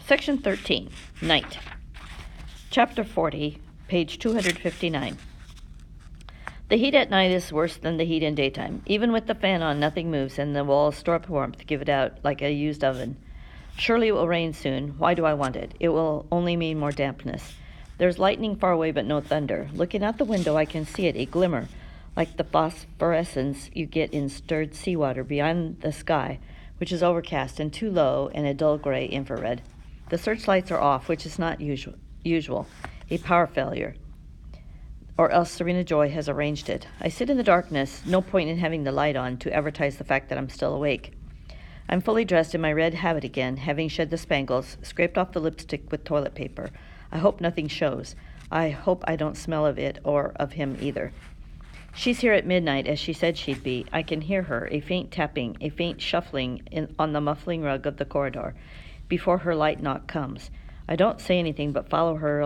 Section 13, Night. Chapter 40, page 259. The heat at night is worse than the heat in daytime. Even with the fan on, nothing moves, and the walls store up warmth, give it out like a used oven. Surely it will rain soon. Why do I want it? It will only mean more dampness. There's lightning far away, but no thunder. Looking out the window, I can see it, a glimmer, like the phosphorescence you get in stirred seawater beyond the sky, which is overcast and too low, and a dull gray infrared. The searchlights are off, which is not usual, a power failure, or else Serena Joy has arranged it. I sit in the darkness, no point in having the light on to advertise the fact that I'm still awake. I'm fully dressed in my red habit again, having shed the spangles, scraped off the lipstick with toilet paper. I hope nothing shows. I hope I don't smell of it or of him either. She's here at midnight, as she said she'd be. I can hear her, a faint tapping, a faint shuffling on the muffling rug of the corridor, before her light knock comes. I don't say anything but follow her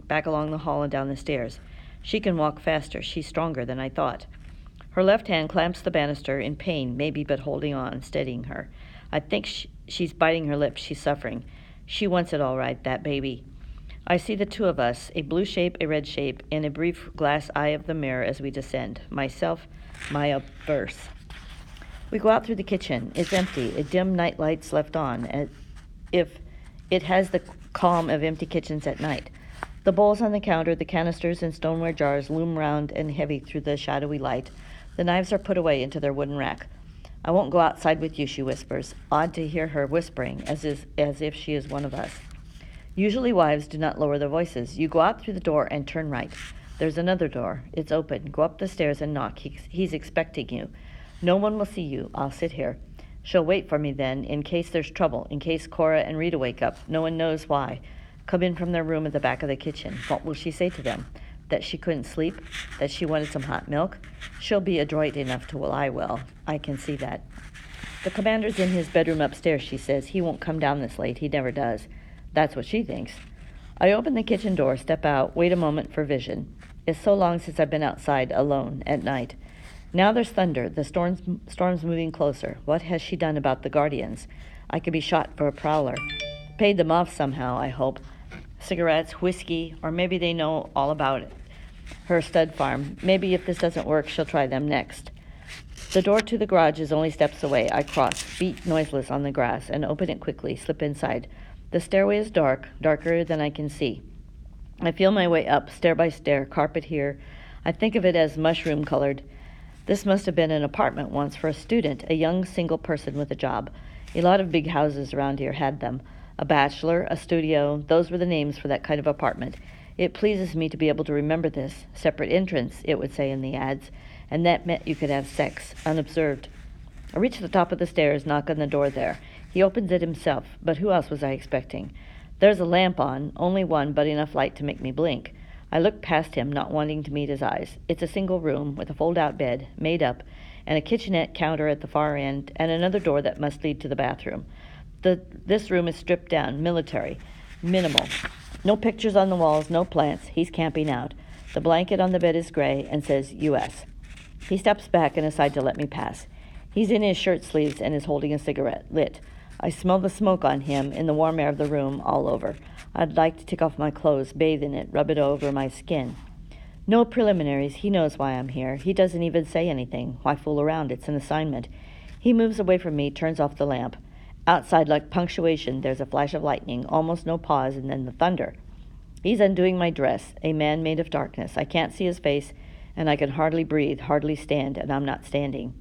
back along the hall and down the stairs. She can walk faster. She's stronger than I thought. Her left hand clamps the banister, in pain, maybe, but holding on, steadying her. I think she's biting her lips. She's suffering. She wants it all right, that baby. I see the two of us, a blue shape, a red shape, in a brief glass eye of the mirror as we descend. Myself, my averse. We go out through the kitchen. It's empty, a dim night light's left on, as if it has the calm of empty kitchens at night. The bowls on the counter, the canisters and stoneware jars loom round and heavy through the shadowy light. The knives are put away into their wooden rack. I won't go outside with you, she whispers. Odd to hear her whispering, as if she is one of us. Usually wives do not lower their voices. You go out through the door and turn right. There's another door. It's open. Go up the stairs and knock. He's expecting you. No one will see you. I'll sit here. She'll wait for me then, in case there's trouble, in case Cora and Rita wake up. No one knows why. Come in from their room at the back of the kitchen. What will she say to them? That she couldn't sleep? That she wanted some hot milk? She'll be adroit enough to lie well. I can see that. The commander's in his bedroom upstairs, she says. He won't come down this late. He never does. That's what she thinks. I open the kitchen door, step out, wait a moment for vision. It's so long since I've been outside alone at night. Now there's thunder. The storm's moving closer. What has she done about the guardians? I could be shot for a prowler. Paid them off somehow, I hope. Cigarettes, whiskey, or maybe they know all about it. Her stud farm. Maybe if this doesn't work, she'll try them next. The door to the garage is only steps away. I cross, feet noiseless on the grass, and open it quickly, slip inside. The stairway is dark, darker than I can see. I feel my way up, stair by stair, carpet here. I think of it as mushroom-colored. This must have been an apartment once for a student, a young single person with a job. A lot of big houses around here had them. A bachelor, a studio, those were the names for that kind of apartment. It pleases me to be able to remember this. Separate entrance, it would say in the ads, and that meant you could have sex, unobserved. I reach the top of the stairs, knock on the door there. He opens it himself, but who else was I expecting? There's a lamp on, only one, but enough light to make me blink. I look past him, not wanting to meet his eyes. It's a single room with a fold-out bed, made up, and a kitchenette counter at the far end, and another door that must lead to the bathroom. This room is stripped down, military, minimal. No pictures on the walls, no plants. He's camping out. The blanket on the bed is gray and says U.S. He steps back and aside to let me pass. He's in his shirt sleeves and is holding a cigarette, lit. I smell the smoke on him in the warm air of the room all over. I'd like to take off my clothes, bathe in it, rub it over my skin. No preliminaries. He knows why I'm here. He doesn't even say anything. Why fool around? It's an assignment. He moves away from me, turns off the lamp. Outside, like punctuation, there's a flash of lightning, almost no pause, and then the thunder. He's undoing my dress, a man made of darkness. I can't see his face, and I can hardly breathe, hardly stand, and I'm not standing.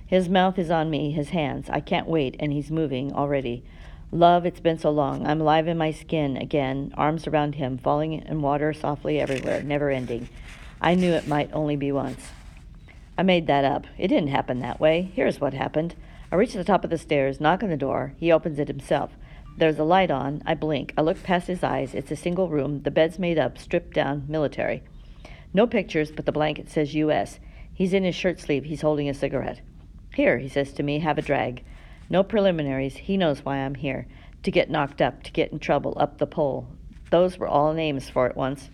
His mouth is on me, his hands. I can't wait, and he's moving already. Love, it's been so long. I'm alive in my skin again, arms around him, falling in water softly everywhere, never ending. I knew it might only be once. I made that up. It didn't happen that way. Here's what happened. I reach the top of the stairs, knock on the door. He opens it himself. There's a light on. I blink. I look past his eyes. It's a single room. The bed's made up, stripped down, military. No pictures, but the blanket says U.S. He's in his shirt sleeve. He's holding a cigarette. Here, he says to me, have a drag. No preliminaries. He knows why I'm here. To get knocked up, to get in trouble, up the pole. Those were all names for it once.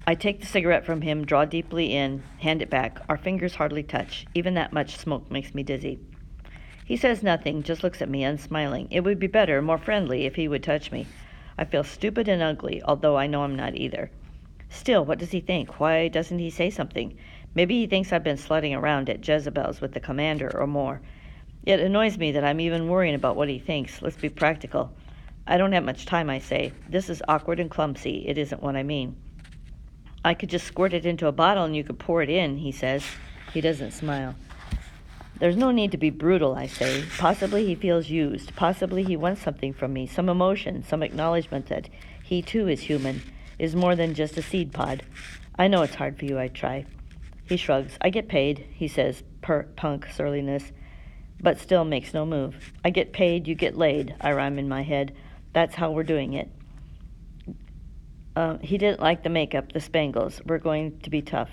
I take the cigarette from him, draw deeply in, hand it back. Our fingers hardly touch. Even that much smoke makes me dizzy. He says nothing, just looks at me, unsmiling. It would be better, more friendly, if he would touch me. I feel stupid and ugly, although I know I'm not either. Still, what does he think? Why doesn't he say something? Maybe he thinks I've been slutting around at Jezebel's with the commander or more. It annoys me that I'm even worrying about what he thinks. Let's be practical. I don't have much time, I say. This is awkward and clumsy. It isn't what I mean. I could just squirt it into a bottle and you could pour it in, he says. He doesn't smile. There's no need to be brutal, I say. Possibly he feels used. Possibly he wants something from me, some emotion, some acknowledgement that he too is human, is more than just a seed pod. I know it's hard for you, I try. He shrugs. I get paid, he says, punk surliness, but still makes no move. I get paid, you get laid, I rhyme in my head. That's how we're doing it. He didn't like the makeup, the spangles. We're going to be tough.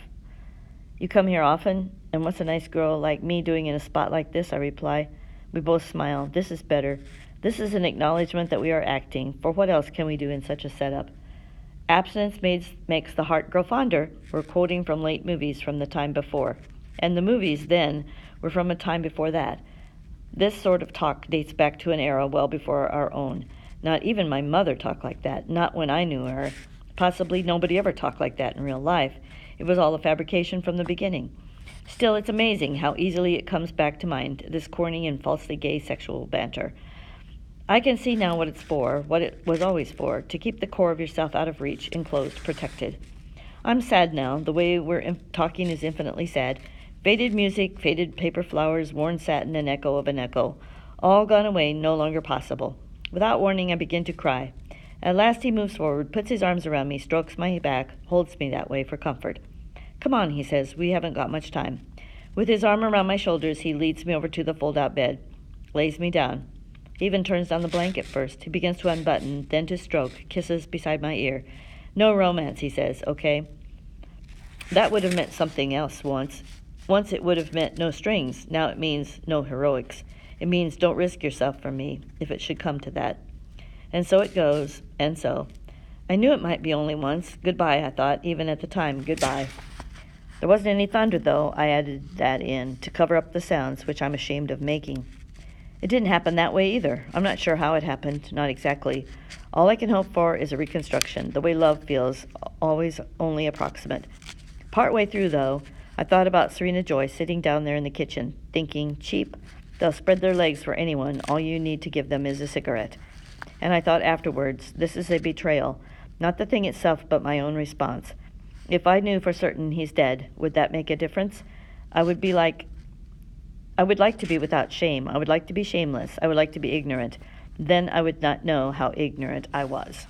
You come here often? And what's a nice girl like me doing in a spot like this? I reply. We both smile. This is better. This is an acknowledgement that we are acting. For what else can we do in such a setup? Abstinence makes the heart grow fonder. We're quoting from late movies from the time before. And the movies then were from a time before that. This sort of talk dates back to an era well before our own. Not even my mother talked like that. Not when I knew her. Possibly nobody ever talked like that in real life. It was all a fabrication from the beginning. Still, it's amazing how easily it comes back to mind, this corny and falsely gay sexual banter. I can see now what it's for, what it was always for, to keep the core of yourself out of reach, enclosed, protected. I'm sad now. The way we're talking is infinitely sad. Faded music, faded paper flowers, worn satin, an echo of an echo. All gone away, no longer possible. Without warning, I begin to cry. At last he moves forward, puts his arms around me, strokes my back, holds me that way for comfort. Come on, he says, we haven't got much time. With his arm around my shoulders, he leads me over to the fold-out bed, lays me down. He even turns down the blanket first. He begins to unbutton, then to stroke, kisses beside my ear. No romance, he says, okay? That would have meant something else once. Once it would have meant no strings. Now it means no heroics. It means don't risk yourself for me, if it should come to that. And so it goes, and so. I knew it might be only once. Goodbye, I thought, even at the time, goodbye. There wasn't any thunder, though. I added that in, to cover up the sounds, which I'm ashamed of making. It didn't happen that way either. I'm not sure how it happened, not exactly. All I can hope for is a reconstruction, the way love feels, always only approximate. Partway through, though, I thought about Serena Joy sitting down there in the kitchen, thinking, cheap, they'll spread their legs for anyone, all you need to give them is a cigarette. And I thought afterwards, this is a betrayal, not the thing itself, but my own response. If I knew for certain he's dead, would that make a difference? I would like to be without shame. I would like to be shameless. I would like to be ignorant. Then I would not know how ignorant I was.